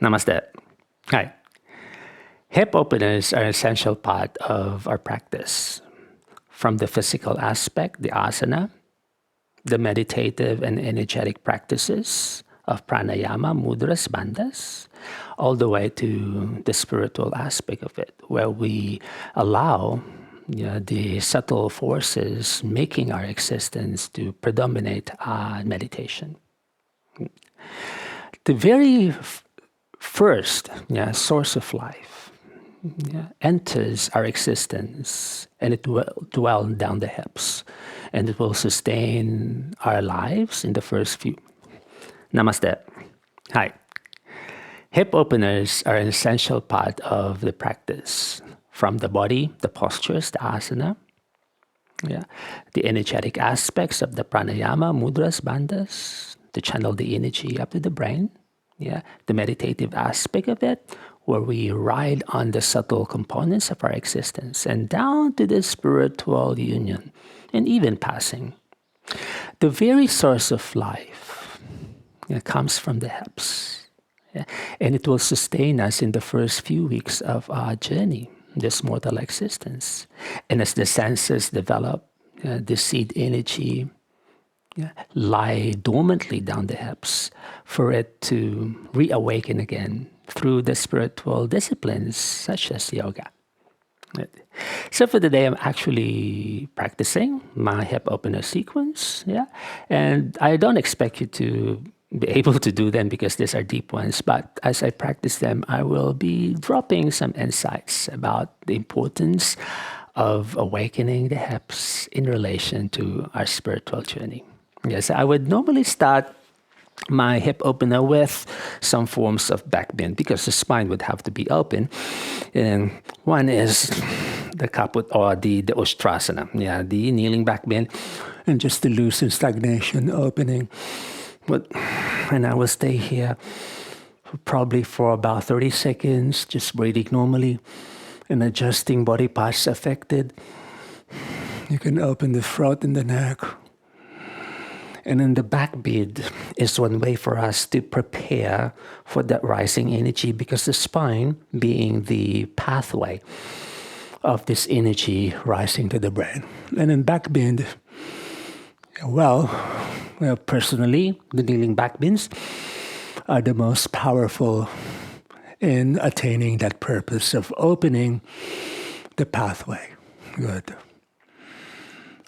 Namaste. Hi. Hip openers are an essential part of our practice. From the physical aspect, the asana, the meditative and energetic practices of pranayama, mudras, bandhas, all the way to the spiritual aspect of it, where we allow the subtle forces making our existence to predominate meditation. The very first source of life enters our existence, and it will dwell down the hips, and it will sustain our lives in the first few. Namaste. Hi. Hip openers are an essential part of the practice. From the body, the postures, the asana, the energetic aspects of the pranayama, mudras, bandhas, to channel the energy up to the brain, the meditative aspect of it, where we ride on the subtle components of our existence, and down to the spiritual union, and even passing. The very source of life comes from the hips, and it will sustain us in the first few weeks of our journey, this mortal existence. And as the senses develop, the seed energy lie dormantly down the hips for it to reawaken again through the spiritual disciplines such as yoga. So for today, I'm actually practicing my hip opener sequence, and I don't expect you to be able to do them because these are deep ones, but as I practice them, I will be dropping some insights about the importance of awakening the hips in relation to our spiritual journey. Yes, I would normally start my hip opener with some forms of back bend because the spine would have to be open. And one is the kaput or the Ustrasana, the kneeling back bend, and just the loosen stagnation opening. And I will stay here probably for about 30 seconds, just breathing normally and adjusting body parts affected. You can open the throat and the neck. And then the back bend is one way for us to prepare for that rising energy, because the spine being the pathway of this energy rising to the brain. And then back bend, well, personally, the kneeling back bends are the most powerful in attaining that purpose of opening the pathway. Good.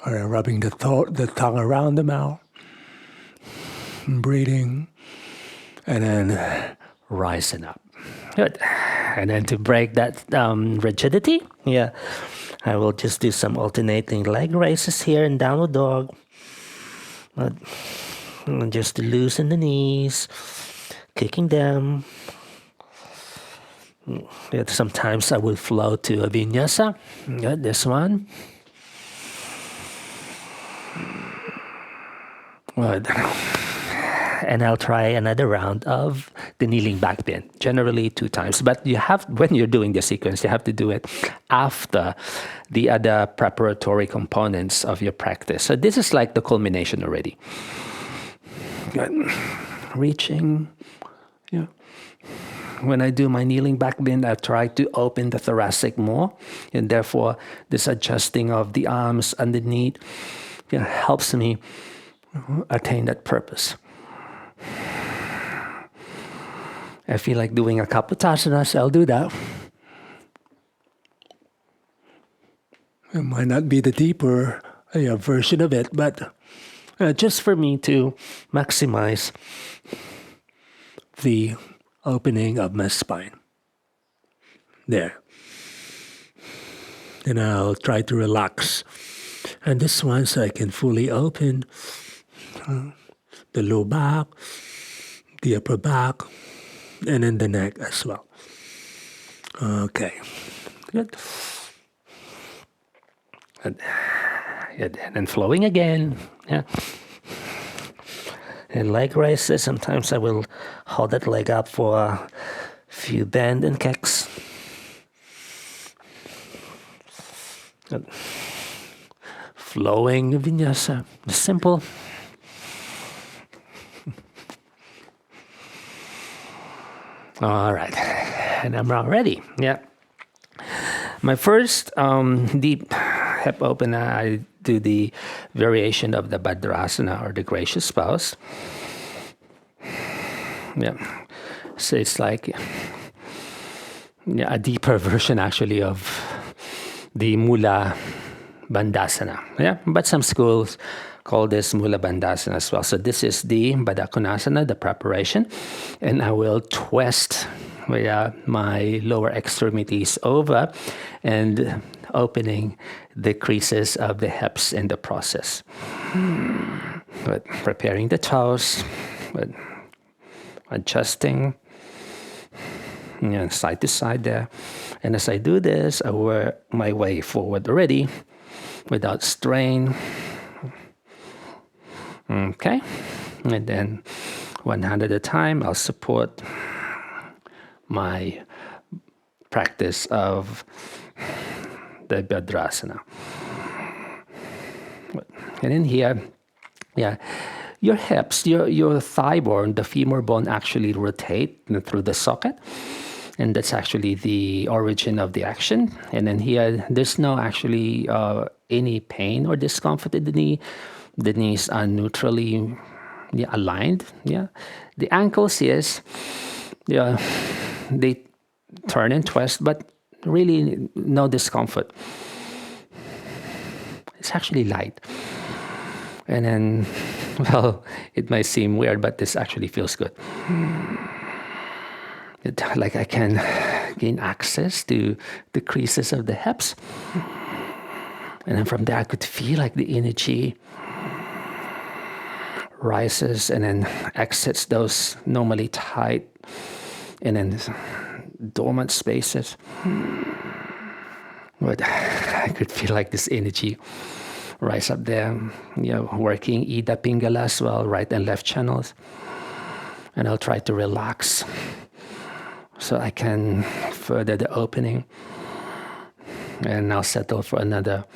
Or rubbing the tongue around the mouth, breathing, and then rising up. Good. And then to break that rigidity, I will just do some alternating leg raises here in downward dog. And just to loosen the knees, kicking them. Sometimes I will flow to a vinyasa. Good, this one. Good. And I'll try another round of the kneeling back bend, generally 2 times. But when you're doing the sequence, you have to do it after the other preparatory components of your practice. So this is like the culmination already. Good. Reaching. When I do my kneeling back bend, I try to open the thoracic more, and therefore this adjusting of the arms underneath helps me attain that purpose. I feel like doing a couple of asanas, I'll do that. It might not be the deeper version of it, but just for me to maximize the opening of my spine. There. Then I'll try to relax. And this one, so I can fully open the low back, the upper back, and then the neck as well. Okay. Good. And then flowing again. And leg raises, sometimes I will hold that leg up for a few bend and kicks. Good. Flowing vinyasa, simple. All right, and I'm now ready. Yeah. My first deep hip opener, I do the variation of the Bhadrasana or the gracious pose. Yeah. So it's like a deeper version actually of the Mula Bandhasana. Yeah, but some schools call this Mula Bandhasana as well. So this is the Badakonasana, the preparation, and I will twist my lower extremities over and opening the creases of the hips in the process. But preparing the toes, but adjusting side to side there. And as I do this, I work my way forward already without strain. Okay. And then one hand at a time, I'll support my practice of the Bhadrasana. And in here, your hips, your thigh bone, the femur bone actually rotate through the socket. And that's actually the origin of the action. And then here, there's no actually any pain or discomfort in the knee. The knees are neutrally aligned. Yeah, the ankles, yes, they turn and twist, but really no discomfort. It's actually light. And then, well, it might seem weird, but this actually feels good. Like I can gain access to the creases of the hips. And then from there, I could feel like the energy rises and then exits those normally tight and then dormant spaces. But I could feel like this energy rise up there, working Ida Pingala as well, right and left channels. And I'll try to relax so I can further the opening. And I'll settle for another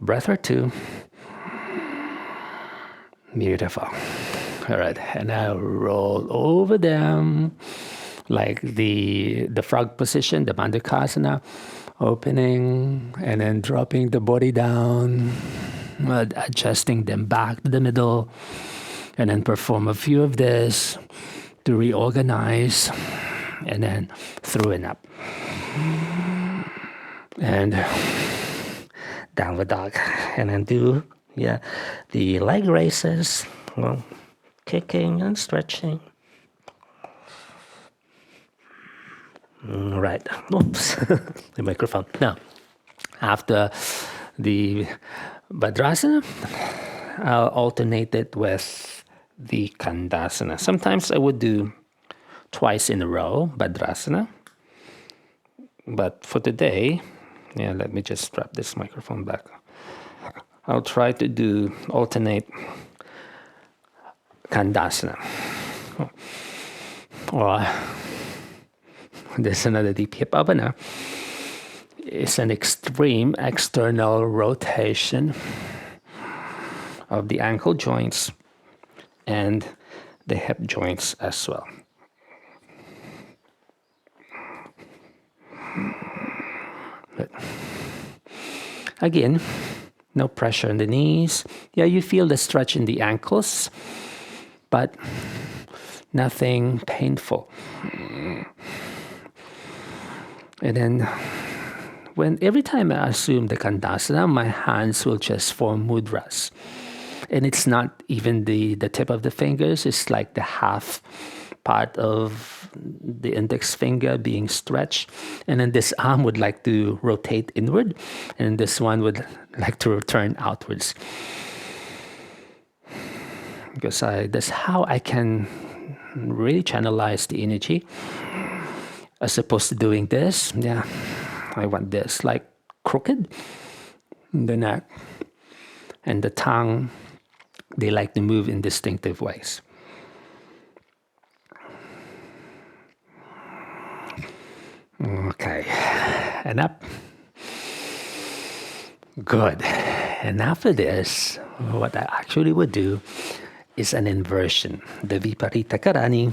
breath or two. Beautiful. All right, and I'll roll over them like the frog position, the Bandhasana, opening and then dropping the body down, adjusting them back to the middle, and then perform a few of this to reorganize, and then through and up. And downward dog, and then do the leg raises, kicking and stretching. Right. Oops, the microphone. Now, after the Bhadrasana, I'll alternate it with the Kandasana. Sometimes I would do twice in a row, Bhadrasana. But for today, let me just strap this microphone back. I'll try to alternate Kandasana. Or there's another deep hip opener. It's an extreme external rotation of the ankle joints and the hip joints as well. But again, no pressure in the knees. You feel the stretch in the ankles, but nothing painful. And then every time I assume the Kandasana, my hands will just form mudras. And it's not even the tip of the fingers, it's like the half part of the index finger being stretched. And then this arm would like to rotate inward, and this one would like to turn outwards. Because that's how I can really channelize the energy. As opposed to doing this, I want this like crooked, the neck and the tongue, they like to move in distinctive ways. Okay, and up. Good. And after this, what I actually would do is an inversion, the Viparita Karani,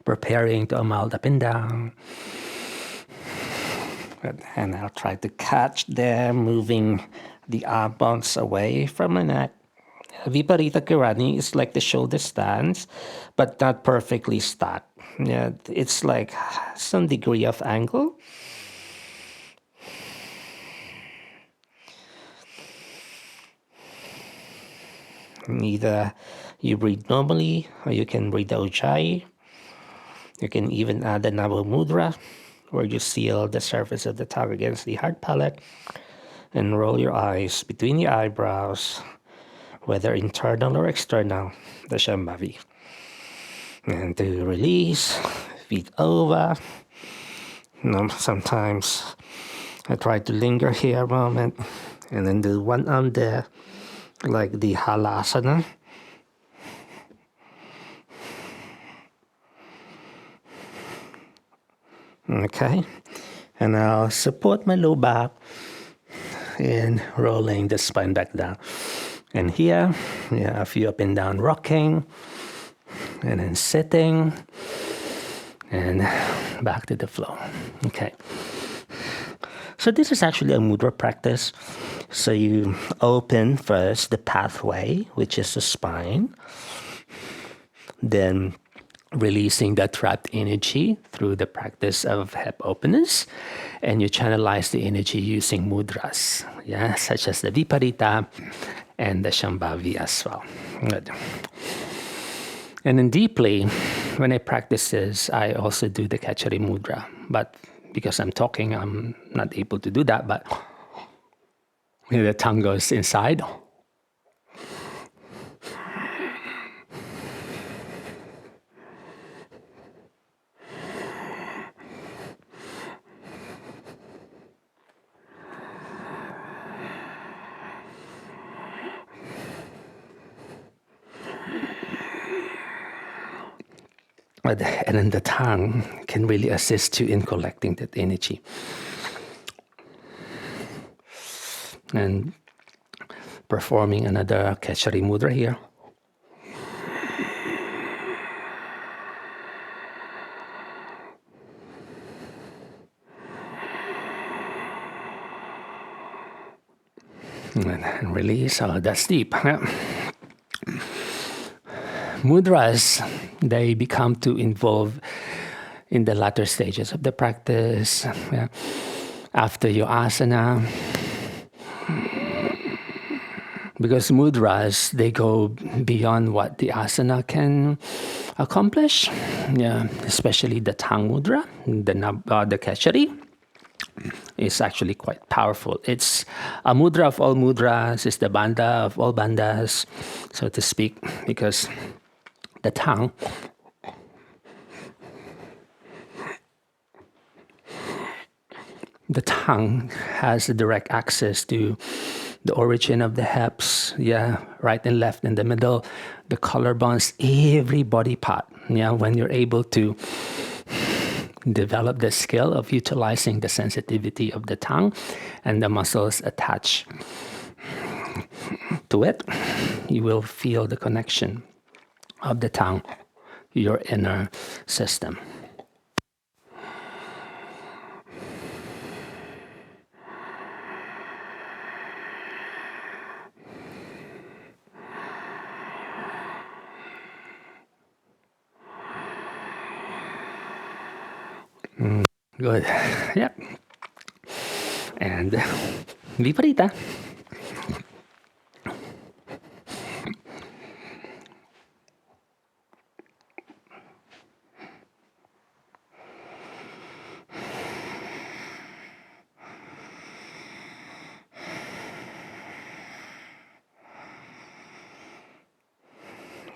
preparing to melt up and down. And I'll try to catch them, moving the arm bones away from my neck. Viparita Kirani is like the shoulder stands, but not perfectly stacked. Yeah, it's like some degree of angle. Either you breathe normally or you can breathe the Ujjayi. You can even add the Nava Mudra, where you seal the surface of the tongue against the hard palate and roll your eyes between the eyebrows, whether internal or external, the Shambhavi. And to release, feet over. Sometimes I try to linger here a moment and then do one arm there, like the Halasana. Okay, and I'll support my low back in rolling the spine back down. And here, a few up and down rocking, and then sitting, and back to the flow. Okay. So this is actually a mudra practice. So you open first the pathway, which is the spine, then releasing that trapped energy through the practice of hip openness, and you channelize the energy using mudras, such as the Viparita and the Shambhavi as well. Good. And then deeply, when I practice this, I also do the Kachari Mudra. But because I'm talking, I'm not able to do that, but the tongue goes inside. And then the tongue can really assist you in collecting that energy. And performing another Kachari Mudra here. And release. Oh, that's deep. Mudras, they become to involve in the latter stages of the practice. After your asana. Because mudras, they go beyond what the asana can accomplish. Especially the tongue mudra, the Kachari. Is actually quite powerful. It's a mudra of all mudras, it's the bandha of all bandhas, so to speak, because the tongue has direct access to the origin of the hips, right and left in the middle, the collarbones, every body part. When you're able to develop the skill of utilizing the sensitivity of the tongue and the muscles attached to it, you will feel the connection of the tongue to your inner system. Good. Yep. And Viparita.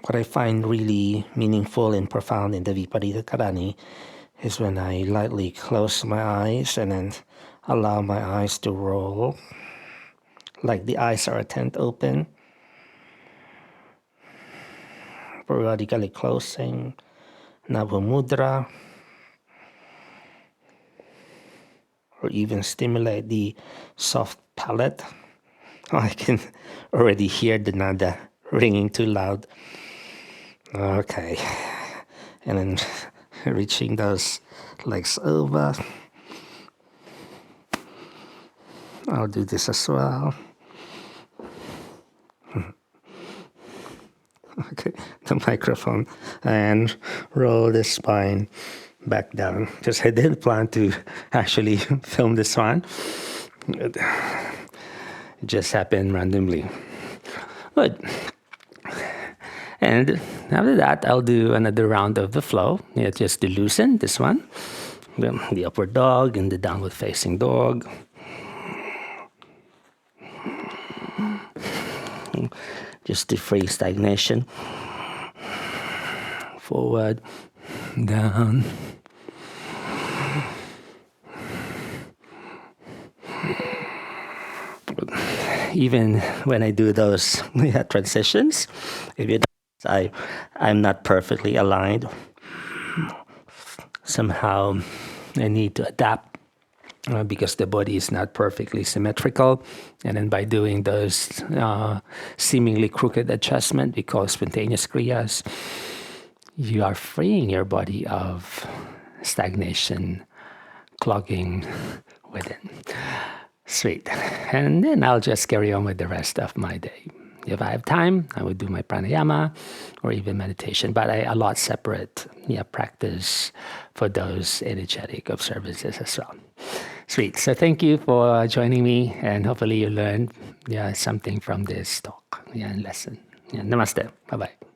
What I find really meaningful and profound in the Viparita Karani is when I lightly close my eyes and then allow my eyes to roll, like the eyes are a tent open, periodically closing, Nava Mudra, or even stimulate the soft palate. I can already hear the nada ringing too loud. Okay, and then reaching those legs over. I'll do this as well. Okay, the microphone, and roll the spine back down. Because I didn't plan to actually film this one. It just happened randomly. Good. And after that, I'll do another round of the flow, just to loosen this one. The upward dog and the downward facing dog. Just to free stagnation. Forward, down. Even when I do those transitions, if you I'm not perfectly aligned. Somehow I need to adapt because the body is not perfectly symmetrical. And then by doing those seemingly crooked adjustment, we call spontaneous kriyas, you are freeing your body of stagnation, clogging within. Sweet. And then I'll just carry on with the rest of my day. If I have time, I would do my pranayama or even meditation, but I allot separate practice for those energetic observances as well. Sweet. So thank you for joining me, and hopefully you learned something from this talk and lesson. Namaste. Bye-bye.